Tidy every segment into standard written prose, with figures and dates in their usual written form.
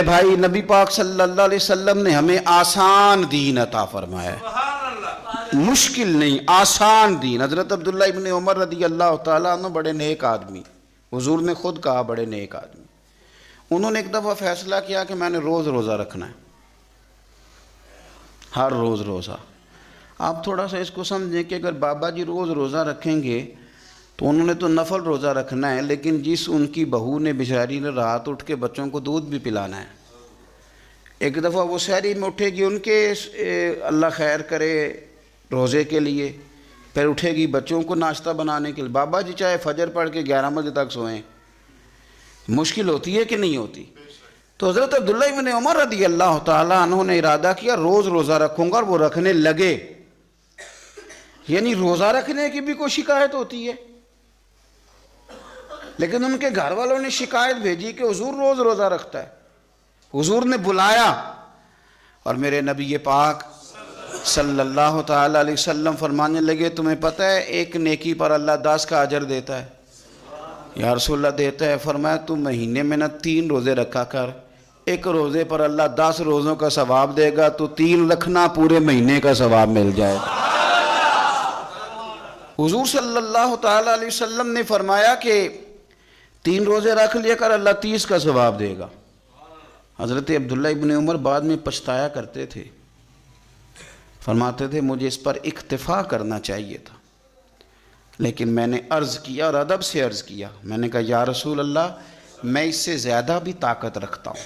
بھائی نبی پاک صلی اللہ علیہ وسلم نے ہمیں آسان دین عطا فرمایا ہے، مشکل نہیں، آسان دین۔ حضرت عبداللہ ابن عمر رضی اللہ تعالیٰ عنہ بڑے نیک آدمی، حضور نے خود کہا بڑے نیک آدمی۔ انہوں نے ایک دفعہ فیصلہ کیا کہ میں نے روز روزہ رکھنا ہے، ہر روز روزہ۔ آپ تھوڑا سا اس کو سمجھیں کہ اگر بابا جی روز روزہ رکھیں گے تو انہوں نے تو نفل روزہ رکھنا ہے، لیکن جس ان کی بہو نے بیچاری نے رات اٹھ کے بچوں کو دودھ بھی پلانا ہے، ایک دفعہ وہ سحری میں اٹھے گی ان کے اللہ خیر کرے روزے کے لیے، پھر اٹھے گی بچوں کو ناشتہ بنانے کے لیے۔ بابا جی چاہے فجر پڑھ کے 11 بجے تک سوئیں، مشکل ہوتی ہے کہ نہیں ہوتی؟ تو حضرت عبداللہ ابن عمر رضی اللہ تعالیٰ عنہ نے ارادہ کیا روز روزہ رکھوں گا، اور وہ رکھنے لگے۔ یعنی روزہ رکھنے کی بھی کوئی شکایت ہوتی ہے، لیکن ان کے گھر والوں نے شکایت بھیجی کہ حضور روز روزہ رکھتا ہے۔ حضور نے بلایا اور میرے نبی پاک صلی اللہ تعالیٰ علیہ وسلم فرمانے لگے تمہیں پتہ ہے ایک نیکی پر اللہ 10 کا اجر دیتا ہے؟ یا رسول اللہ دیتا ہے۔ فرمایا تم مہینے میں نہ 3 روزے رکھا کر، ایک روزے پر اللہ 10 روزوں کا ثواب دے گا، تو 3 رکھنا پورے مہینے کا ثواب مل جائے۔ حضور صلی اللہ تعالیٰ علیہ وسلم نے فرمایا کہ 3 روزے رکھ لیا کر، اللہ 30 کا ثواب دے گا۔ حضرت عبداللہ ابن عمر بعد میں پچھتایا کرتے تھے، فرماتے تھے مجھے اس پر اکتفا کرنا چاہیے تھا، لیکن میں نے عرض کیا اور ادب سے عرض کیا، میں نے کہا یا رسول اللہ میں اس سے زیادہ بھی طاقت رکھتا ہوں۔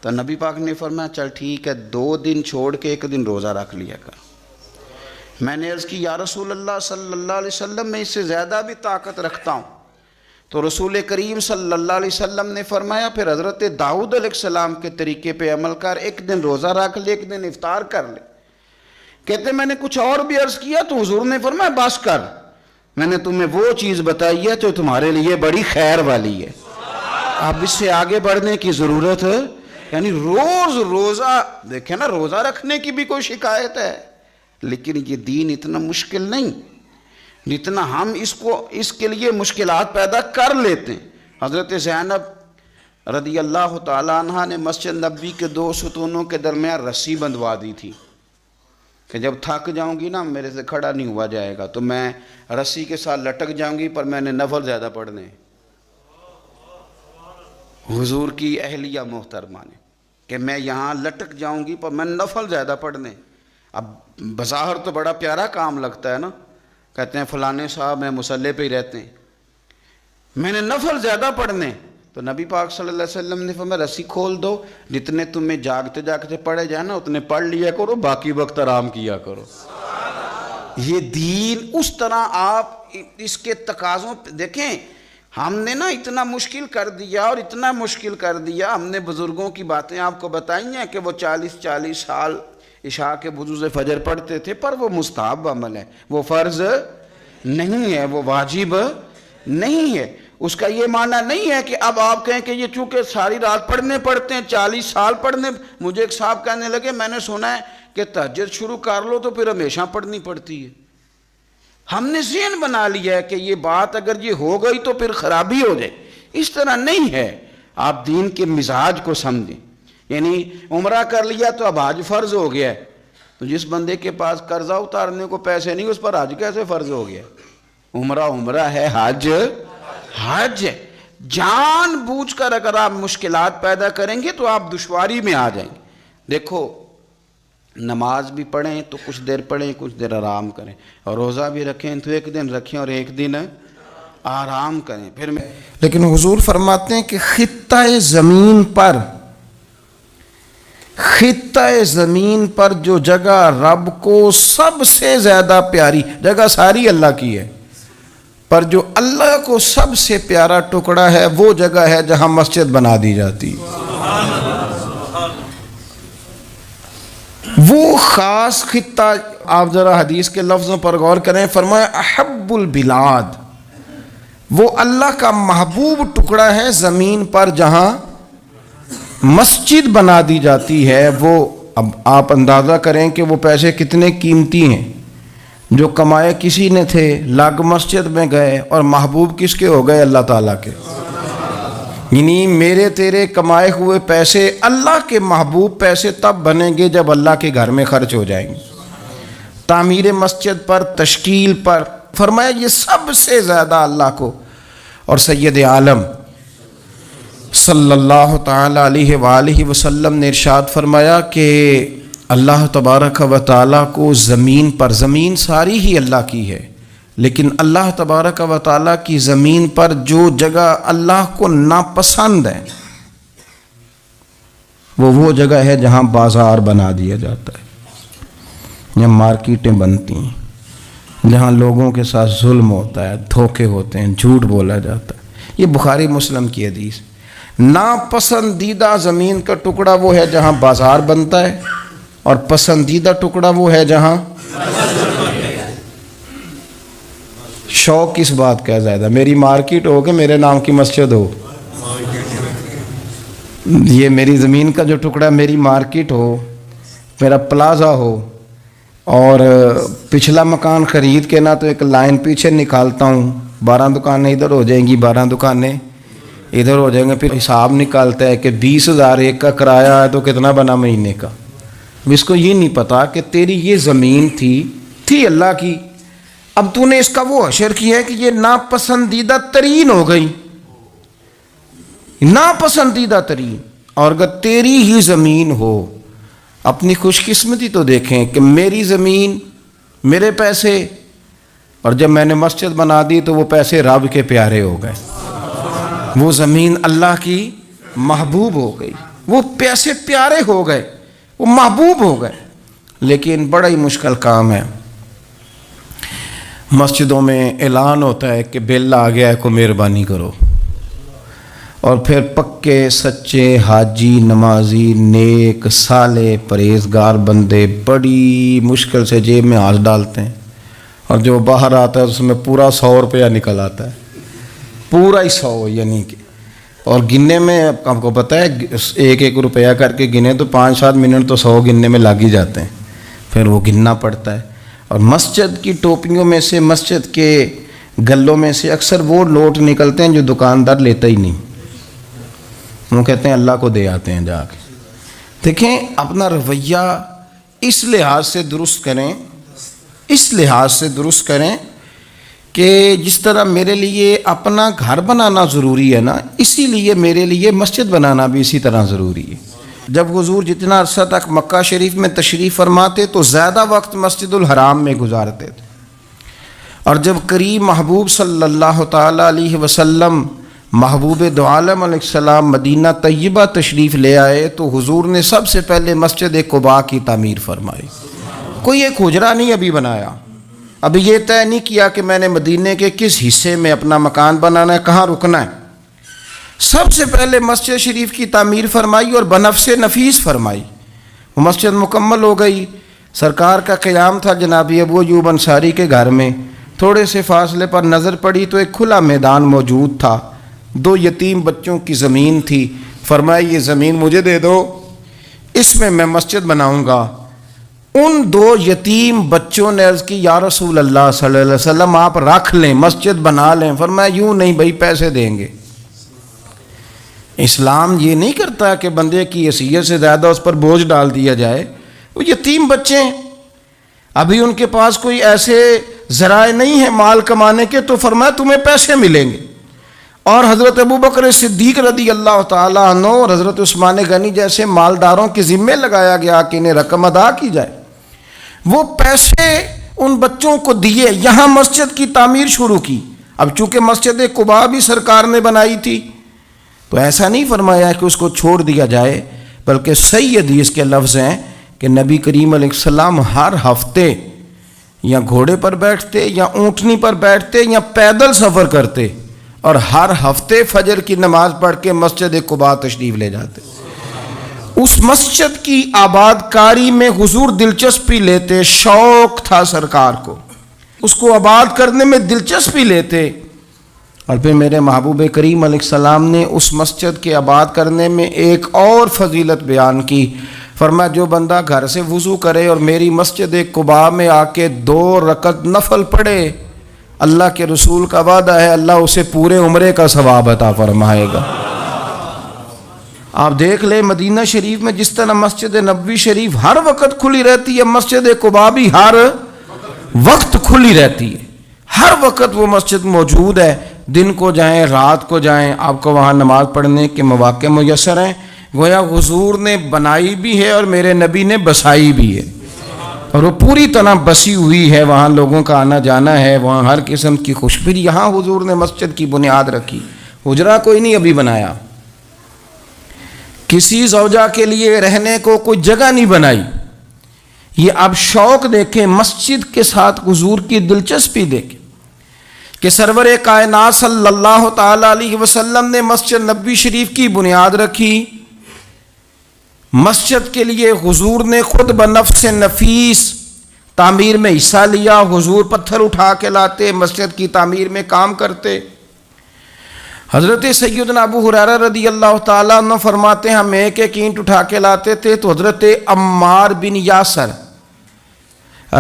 تو نبی پاک نے فرمایا چل ٹھیک ہے 2 دن چھوڑ کے 1 دن روزہ رکھ لیا کر۔ میں نے عرض کی یا رسول اللہ صلی اللہ علیہ وسلم میں اس سے زیادہ بھی طاقت رکھتا ہوں۔ تو رسول کریم صلی اللہ علیہ وسلم نے فرمایا پھر حضرت داؤد علیہ السلام کے طریقے پہ عمل کر، 1 دن روزہ رکھ لے، 1 دن افطار کر لے۔ کہتے میں نے کچھ اور بھی عرض کیا تو حضور نے فرمایا بس کر، میں نے تمہیں وہ چیز بتائی ہے جو تمہارے لیے بڑی خیر والی ہے، اب اس سے آگے بڑھنے کی ضرورت ہے۔ یعنی روز روزہ دیکھیں نا، روزہ رکھنے کی بھی کوئی شکایت ہے، لیکن یہ دین اتنا مشکل نہیں جتنا ہم اس کے لیے مشکلات پیدا کر لیتے ہیں۔ حضرت زینب رضی اللہ تعالیٰ عنہ نے مسجد نبوی کے 2 ستونوں کے درمیان رسی بندھوا دی تھی کہ جب تھک جاؤں گی نا میرے سے کھڑا نہیں ہوا جائے گا، تو میں رسی کے ساتھ لٹک جاؤں گی، پر میں نے نفل زیادہ پڑھنے۔ حضور کی اہلیہ محترمہ نے کہ میں یہاں لٹک جاؤں گی پر میں نفل زیادہ پڑھنے۔ اب بظاہر تو بڑا پیارا کام لگتا ہے نا، کہتے ہیں فلانے صاحب میں مصلی پہ ہی رہتے ہیں، میں نے نفل زیادہ پڑھنے۔ تو نبی پاک صلی اللہ علیہ وسلم نے فرمایا رسی کھول دو، جتنے تمہیں جاگتے جاگتے پڑھے جائیں نا اتنے پڑھ لیا کرو، باقی وقت آرام کیا کرو۔ یہ دین اس طرح آپ اس کے تقاضوں دیکھیں، ہم نے نا اتنا مشکل کر دیا اور اتنا مشکل کر دیا، ہم نے بزرگوں کی باتیں آپ کو بتائی ہیں کہ وہ 40 سال عشاء کے وضو سے فجر پڑھتے تھے، پر وہ مستحب عمل ہے، وہ فرض نہیں ہے، وہ واجب نہیں ہے۔ اس کا یہ معنی نہیں ہے کہ اب آپ کہیں کہ یہ چونکہ ساری رات پڑھتے ہیں 40 سال پڑھنے۔ مجھے ایک صاحب کہنے لگے میں نے سنا ہے کہ تہجد شروع کر لو تو پھر ہمیشہ پڑھنی پڑتی ہے۔ ہم نے ذہن بنا لیا ہے کہ یہ بات اگر یہ ہو گئی تو پھر خرابی ہو جائے، اس طرح نہیں ہے۔ آپ دین کے مزاج کو سمجھیں، یعنی عمرہ کر لیا تو اب حج فرض ہو گیا ہے، تو جس بندے کے پاس قرضہ اتارنے کو پیسے نہیں اس پر حج کیسے فرض ہو گیا؟ عمرہ ہے، حج ہے۔ جان بوجھ کر اگر آپ مشکلات پیدا کریں گے تو آپ دشواری میں آ جائیں گے۔ دیکھو نماز بھی پڑھیں تو کچھ دیر پڑھیں، کچھ دیر آرام کریں، اور روزہ بھی رکھیں تو 1 دن رکھیں اور 1 دن آرام کریں۔ پھر لیکن حضور فرماتے ہیں کہ خطہ زمین پر جو جگہ رب کو سب سے زیادہ پیاری جگہ، ساری اللہ کی ہے، پر جو اللہ کو سب سے پیارا ٹکڑا ہے وہ جگہ ہے جہاں مسجد بنا دی جاتی ہے۔ وہ خاص خطہ، آپ ذرا حدیث کے لفظوں پر غور کریں، فرمایا احب البلاد، وہ اللہ کا محبوب ٹکڑا ہے زمین پر جہاں مسجد بنا دی جاتی ہے۔ وہ اب آپ اندازہ کریں کہ وہ پیسے کتنے قیمتی ہیں، جو کمائے کسی نے تھے، لگ مسجد میں گئے، اور محبوب کس کے ہو گئے؟ اللہ تعالیٰ کے۔ یعنی میرے تیرے کمائے ہوئے پیسے اللہ کے محبوب پیسے تب بنیں گے جب اللہ کے گھر میں خرچ ہو جائیں گے. تعمیر مسجد پر، تشکیل پر، فرمایا یہ سب سے زیادہ اللہ کو. اور سید عالم صلی اللہ تعالی علیہ وآلہ وسلم نے ارشاد فرمایا کہ اللہ تبارک و تعالیٰ کو زمین پر، زمین ساری ہی اللہ کی ہے، لیکن اللہ تبارک و تعالیٰ کی زمین پر جو جگہ اللہ کو ناپسند ہے وہ جگہ ہے جہاں بازار بنا دیا جاتا ہے، جہاں مارکیٹیں بنتی ہیں، جہاں لوگوں کے ساتھ ظلم ہوتا ہے، دھوکے ہوتے ہیں، جھوٹ بولا جاتا ہے. یہ بخاری مسلم کی حدیث. ناپسندیدہ زمین کا ٹکڑا وہ ہے جہاں بازار بنتا ہے، اور پسندیدہ ٹکڑا وہ ہے جہاں شوق کس بات کا ہے زیادہ، میری مارکیٹ ہو کہ میرے نام کی مسجد ہو. یہ میری زمین کا جو ٹکڑا میری مارکیٹ ہو، میرا پلازا ہو، اور پچھلا مکان خرید کے نہ تو ایک لائن پیچھے نکالتا ہوں، 12 دکانیں ادھر ہو جائیں گی، 12 دکانیں ادھر ہو جائیں گے، پھر حساب نکالتا ہے کہ 20,000 ایک کا کرایہ ہے تو کتنا بنا مہینے کا. اس کو یہ نہیں پتا کہ تیری یہ زمین تھی اللہ کی، اب تو نے اس کا وہ حشر کیا ہے کہ یہ ناپسندیدہ ترین ہو گئی، ناپسندیدہ ترین. اور اگر تیری ہی زمین ہو، اپنی خوش قسمتی تو دیکھیں کہ میری زمین، میرے پیسے، اور جب میں نے مسجد بنا دی تو وہ پیسے رب کے پیارے ہو گئے، وہ زمین اللہ کی محبوب ہو گئی، وہ پیسے پیارے ہو گئے، وہ محبوب ہو گئے. لیکن بڑا ہی مشکل کام ہے. مسجدوں میں اعلان ہوتا ہے کہ بل آ گیا ہے، کو مہربانی کرو، اور پھر پکے سچے حاجی، نمازی، نیک، صالح، پرہیزگار بندے بڑی مشکل سے جیب میں ہاتھ ڈالتے ہیں، اور جو باہر آتا ہے اس میں پورا 100 روپیہ نکل آتا ہے، پورا ہی 100. یعنی کہ اور گننے میں آپ کو پتہ ہے 1-1 روپیہ کر کے گنے تو 5-7 منٹ تو 100 گننے میں لگ ہی جاتے ہیں، پھر وہ گننا پڑتا ہے. اور مسجد کی ٹوپیوں میں سے، مسجد کے گلوں میں سے اکثر وہ لوٹ نکلتے ہیں جو دکاندار لیتا ہی نہیں، وہ کہتے ہیں اللہ کو دے آتے ہیں جا کے. دیکھیں اپنا رویہ اس لحاظ سے درست کریں، اس لحاظ سے درست کریں کہ جس طرح میرے لیے اپنا گھر بنانا ضروری ہے نا، اسی لیے میرے لیے مسجد بنانا بھی اسی طرح ضروری ہے. جب حضور جتنا عرصہ تک مکہ شریف میں تشریف فرماتے تو زیادہ وقت مسجد الحرام میں گزارتے تھے، اور جب قریب محبوب صلی اللہ تعالیٰ علیہ وسلم، محبوب دو عالم علیہ السلام مدینہ طیبہ تشریف لے آئے تو حضور نے سب سے پہلے مسجد قباء کی تعمیر فرمائی. کوئی ایک حجرہ نہیں ابھی بنایا، ابھی یہ طے نہیں کیا کہ میں نے مدینے کے کس حصے میں اپنا مکان بنانا ہے، کہاں رکنا ہے. سب سے پہلے مسجد شریف کی تعمیر فرمائی اور بنفس نفیس فرمائی. وہ مسجد مکمل ہو گئی. سرکار کا قیام تھا جناب ابو ایوب انصاری کے گھر میں. تھوڑے سے فاصلے پر نظر پڑی تو ایک کھلا میدان موجود تھا، 2 یتیم بچوں کی زمین تھی. فرمایا یہ زمین مجھے دے دو، اس میں میں مسجد بناؤں گا. ان 2 یتیم بچوں نے عرض کی یا رسول اللہ صلی اللہ علیہ وسلم آپ رکھ لیں، مسجد بنا لیں. فرمایا یوں نہیں بھائی، پیسے دیں گے. اسلام یہ نہیں کرتا کہ بندے کی حیثیت سے زیادہ اس پر بوجھ ڈال دیا جائے. وہ یتیم بچے ہیں، ابھی ان کے پاس کوئی ایسے ذرائع نہیں ہیں مال کمانے کے، تو فرمایا تمہیں پیسے ملیں گے. اور حضرت ابوبکر صدیق رضی اللہ تعالیٰ عنہ اور حضرت عثمان غنی جیسے مالداروں کے ذمے لگایا گیا کہ انہیں رقم ادا کی جائے. وہ پیسے ان بچوں کو دیے، یہاں مسجد کی تعمیر شروع کی. اب چونکہ مسجد قباء بھی سرکار نے بنائی تھی تو ایسا نہیں فرمایا کہ اس کو چھوڑ دیا جائے، بلکہ صحیح حدیث کے لفظ ہیں کہ نبی کریم علیہ السلام ہر ہفتے یا گھوڑے پر بیٹھتے یا اونٹنی پر بیٹھتے یا پیدل سفر کرتے، اور ہر ہفتے فجر کی نماز پڑھ کے مسجد قباء تشریف لے جاتے. اس مسجد کی آباد کاری میں حضور دلچسپی لیتے، شوق تھا سرکار کو، اس کو آباد کرنے میں دلچسپی لیتے. اور پھر میرے محبوب کریم علیہ السلام نے اس مسجد کے آباد کرنے میں ایک اور فضیلت بیان کی. فرمایا جو بندہ گھر سے وضو کرے اور میری مسجد قباء میں آ کے 2 رکعت نفل پڑھے، اللہ کے رسول کا وعدہ ہے اللہ اسے پورے عمرے کا ثواب عطا فرمائے گا. آپ دیکھ لیں مدینہ شریف میں جس طرح مسجد نبوی شریف ہر وقت کھلی رہتی ہے، مسجد قباء بھی ہر وقت کھلی رہتی ہے، ہر وقت وہ مسجد موجود ہے، دن کو جائیں رات کو جائیں آپ کو وہاں نماز پڑھنے کے مواقع میسر ہیں۔ گویا حضور نے بنائی بھی ہے اور میرے نبی نے بسائی بھی ہے، اور وہ پوری طرح بسی ہوئی ہے، وہاں لوگوں کا آنا جانا ہے، وہاں ہر قسم کی خوشبری۔ یہاں حضور نے مسجد کی بنیاد رکھی، حجرہ کوئی نہیں ابھی بنایا، کسی زوجہ کے لیے رہنے کو کوئی جگہ نہیں بنائی۔ یہ اب شوق دیکھیں مسجد کے ساتھ حضور کی دلچسپی دیکھیں کہ سرور کائنات صلی اللہ تعالی علیہ وسلم نے مسجد نبوی شریف کی بنیاد رکھی۔ مسجد کے لیے حضور نے خود بنفس نفیس تعمیر میں حصہ لیا، حضور پتھر اٹھا کے لاتے، مسجد کی تعمیر میں کام کرتے۔ حضرت سیدنا ابو ہریرہ رضی اللہ تعالیٰ عنہ فرماتے ہیں ہم ایک ایک اینٹ اٹھا کے لاتے تھے تو حضرت عمار بن یاسر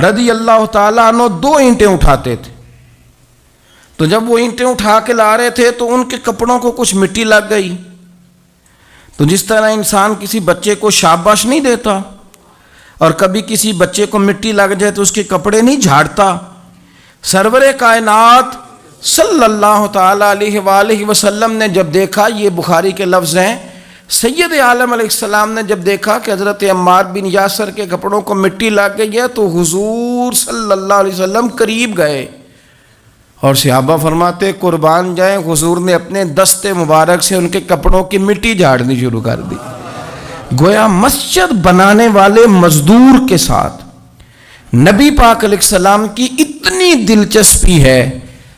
رضی اللہ تعالیٰ عنہ 2 اینٹیں اٹھاتے تھے، تو جب وہ اینٹیں اٹھا کے لا رہے تھے تو ان کے کپڑوں کو کچھ مٹی لگ گئی، تو جس طرح انسان کسی بچے کو شاباش نہیں دیتا اور کبھی کسی بچے کو مٹی لگ جائے تو اس کے کپڑے نہیں جھاڑتا، سرور کائنات صلی اللہ تعالی علیہ وآلہ وسلم نے جب دیکھا، یہ بخاری کے لفظ ہیں، سید عالم علیہ السلام نے جب دیکھا کہ حضرت عمار بن یاسر کے کپڑوں کو مٹی لگ گئی ہے تو حضور صلی اللہ علیہ وسلم قریب گئے اور صحابہ فرماتے قربان جائیں، حضور نے اپنے دست مبارک سے ان کے کپڑوں کی مٹی جھاڑنی شروع کر دی۔ گویا مسجد بنانے والے مزدور کے ساتھ نبی پاک علیہ السلام کی اتنی دلچسپی ہے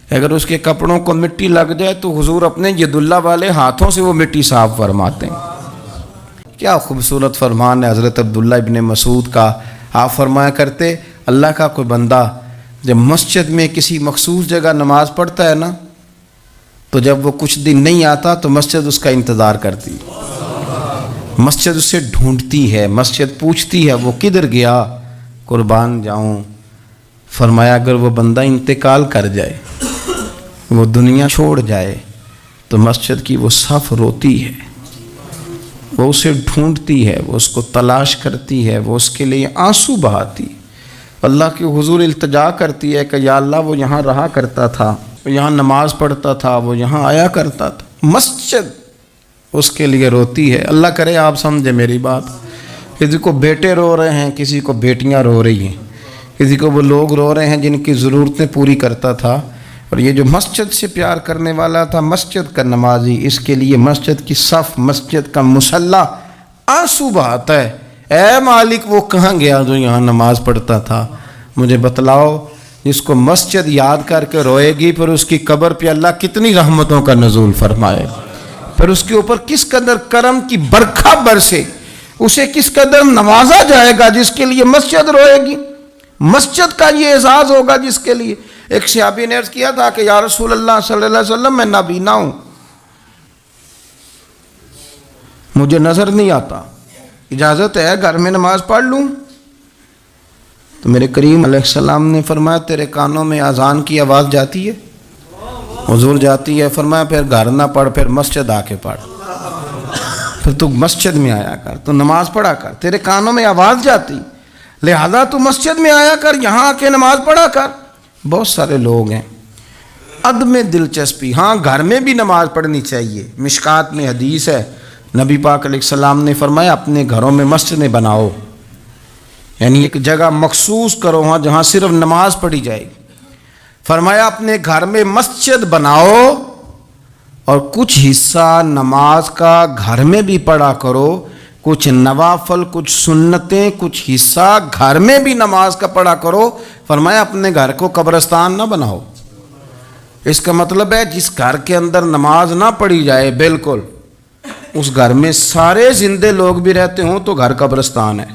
کہ اگر اس کے کپڑوں کو مٹی لگ جائے تو حضور اپنے ید اللہ والے ہاتھوں سے وہ مٹی صاف فرماتے ہیں۔ کیا خوبصورت فرمان ہے حضرت عبداللہ ابن مسعود کا۔ آپ فرمایا کرتے اللہ کا کوئی بندہ جب مسجد میں کسی مخصوص جگہ نماز پڑھتا ہے نا تو جب وہ کچھ دن نہیں آتا تو مسجد اس کا انتظار کرتی، مسجد اسے ڈھونڈتی ہے، مسجد پوچھتی ہے وہ کدھر گیا، قربان جاؤں۔ فرمایا اگر وہ بندہ انتقال کر جائے، وہ دنیا چھوڑ جائے تو مسجد کی وہ صف روتی ہے، وہ اسے ڈھونڈتی ہے، وہ اس کو تلاش کرتی ہے، وہ اس کے لیے آنسو بہاتی، اللہ کے حضور التجا کرتی ہے کہ یا اللہ وہ یہاں رہا کرتا تھا، وہ یہاں نماز پڑھتا تھا، وہ یہاں آیا کرتا تھا۔ مسجد اس کے لیے روتی ہے۔ اللہ کرے آپ سمجھے میری بات، کسی کو بیٹے رو رہے ہیں، کسی کو بیٹیاں رو رہی ہیں، کسی کو وہ لوگ رو رہے ہیں جن کی ضرورتیں پوری کرتا تھا، اور یہ جو مسجد سے پیار کرنے والا تھا، مسجد کا نمازی، اس کے لیے مسجد کی صف، مسجد کا مصلی آنسو بہاتا ہے، اے مالک وہ کہاں گیا جو یہاں نماز پڑھتا تھا، مجھے بتلاؤ۔ جس کو مسجد یاد کر کے روئے گی پھر اس کی قبر پہ اللہ کتنی رحمتوں کا نزول فرمائے، پھر اس کے اوپر کس قدر کرم کی برکھا برسے، اسے کس قدر نوازا جائے گا جس کے لیے مسجد روئے گی، مسجد کا یہ اعزاز ہوگا جس کے لیے۔ ایک صحابی نے عرض کیا تھا کہ یا رسول اللہ صلی اللہ علیہ وسلم میں نابینا ہوں، مجھے نظر نہیں آتا، اجازت ہے گھر میں نماز پڑھ لوں؟ تو میرے کریم علیہ السلام نے فرمایا تیرے کانوں میں اذان کی آواز جاتی ہے؟ حضور جاتی ہے۔ فرمایا پھر گھر نہ پڑھ، پھر مسجد آ کے پڑھ، پھر تو مسجد میں آیا کر، تو نماز پڑھا کر، تیرے کانوں میں آواز جاتی، لہذا تو مسجد میں آیا کر، یہاں آ کے نماز پڑھا کر۔ بہت سارے لوگ ہیں عدم دلچسپی، ہاں گھر میں بھی نماز پڑھنی چاہیے، مشکات میں حدیث ہے، نبی پاک علیہ السلام نے فرمایا اپنے گھروں میں مسجدیں بناؤ، یعنی ایک جگہ مخصوص کرو ہاں جہاں صرف نماز پڑھی جائے گی۔ فرمایا اپنے گھر میں مسجد بناؤ اور کچھ حصہ نماز کا گھر میں بھی پڑھا کرو، کچھ نوافل، کچھ سنتیں، کچھ حصہ گھر میں بھی نماز کا پڑھا کرو۔ فرمایا اپنے گھر کو قبرستان نہ بناؤ۔ اس کا مطلب ہے جس گھر کے اندر نماز نہ پڑھی جائے بالکل، اس گھر میں سارے زندے لوگ بھی رہتے ہوں تو گھر قبرستان ہے۔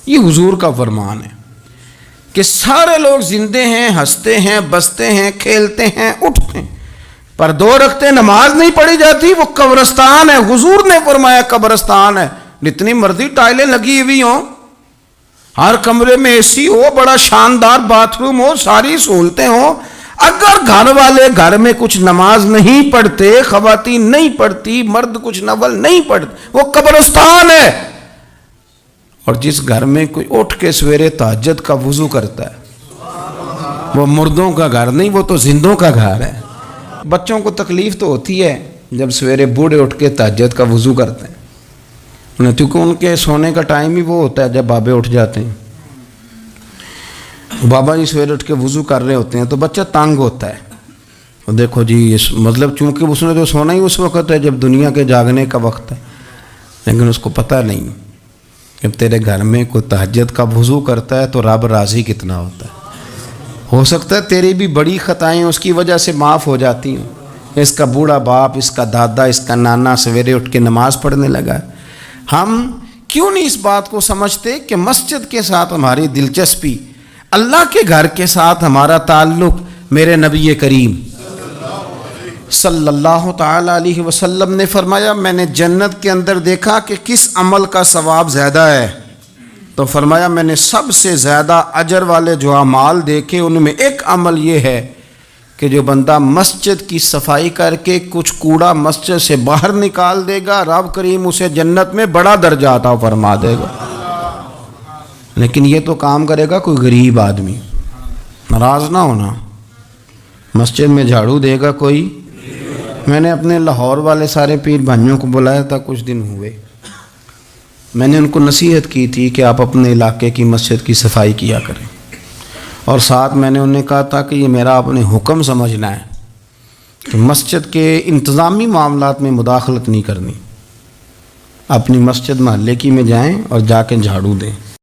یہ حضور کا فرمان ہے کہ سارے لوگ زندے ہیں، ہنستے ہیں، بستے ہیں، کھیلتے ہیں، اٹھتے ہیں، پر 2 رکعتیں نماز نہیں پڑھی جاتی، وہ قبرستان ہے۔ حضور نے فرمایا قبرستان ہے، جتنی مرضی ٹائلیں لگی ہوئی ہوں، ہر کمرے میں اے سی ہو، بڑا شاندار باتھ روم ہو، ساری سہولتیں ہوں، اگر گھر والے گھر میں کچھ نماز نہیں پڑھتے، خواتین نہیں پڑھتی، مرد کچھ نفل نہیں پڑھتے، وہ قبرستان ہے۔ اور جس گھر میں کوئی اٹھ کے سویرے تہجد کا وضو کرتا ہے، وہ مردوں کا گھر نہیں، وہ تو زندوں کا گھر ہے۔ بچوں کو تکلیف تو ہوتی ہے جب سویرے بوڑھے اٹھ کے تہجد کا وضو کرتے ہیں، کیونکہ ان کے سونے کا ٹائم ہی وہ ہوتا ہے جب بابے اٹھ جاتے ہیں۔ بابا جی سویرے اٹھ کے وضو کر رہے ہوتے ہیں تو بچہ تنگ ہوتا ہے، اور دیکھو جی مطلب چونکہ اس نے تو سونا ہی اس وقت ہے جب دنیا کے جاگنے کا وقت ہے، لیکن اس کو پتہ نہیں جب تیرے گھر میں کوئی تہجد کا وضو کرتا ہے تو رب راضی کتنا ہوتا ہے۔ ہو سکتا ہے تیری بھی بڑی خطائیں اس کی وجہ سے معاف ہو جاتی ہیں۔ اس کا بوڑھا باپ، اس کا دادا، اس کا نانا سویرے اٹھ کے نماز پڑھنے لگا ہے۔ ہم کیوں نہیں اس بات کو سمجھتے کہ مسجد کے ساتھ ہماری دلچسپی، اللہ کے گھر کے ساتھ ہمارا تعلق میرے نبی کریم صلی اللہ تعالی علیہ وسلم نے فرمایا، میں نے جنت کے اندر دیکھا کہ کس عمل کا ثواب زیادہ ہے، تو فرمایا میں نے سب سے زیادہ اجر والے جو اعمال دیکھے ان میں ایک عمل یہ ہے کہ جو بندہ مسجد کی صفائی کر کے کچھ کوڑا مسجد سے باہر نکال دے گا، رب کریم اسے جنت میں بڑا درجہ عطا فرما دے گا۔ لیکن یہ تو کام کرے گا کوئی غریب آدمی، ناراض نہ ہونا، مسجد میں جھاڑو دے گا کوئی۔ میں نے اپنے لاہور والے سارے پیر بھائیوں کو بلایا تھا، کچھ دن ہوئے، میں نے ان کو نصیحت کی تھی کہ آپ اپنے علاقے کی مسجد کی صفائی کیا کریں، اور ساتھ میں نے انہیں کہا تھا کہ یہ میرا اپنے حکم سمجھنا ہے کہ مسجد کے انتظامی معاملات میں مداخلت نہیں کرنی، اپنی مسجد محلے کی میں جائیں اور جا کے جھاڑو دیں۔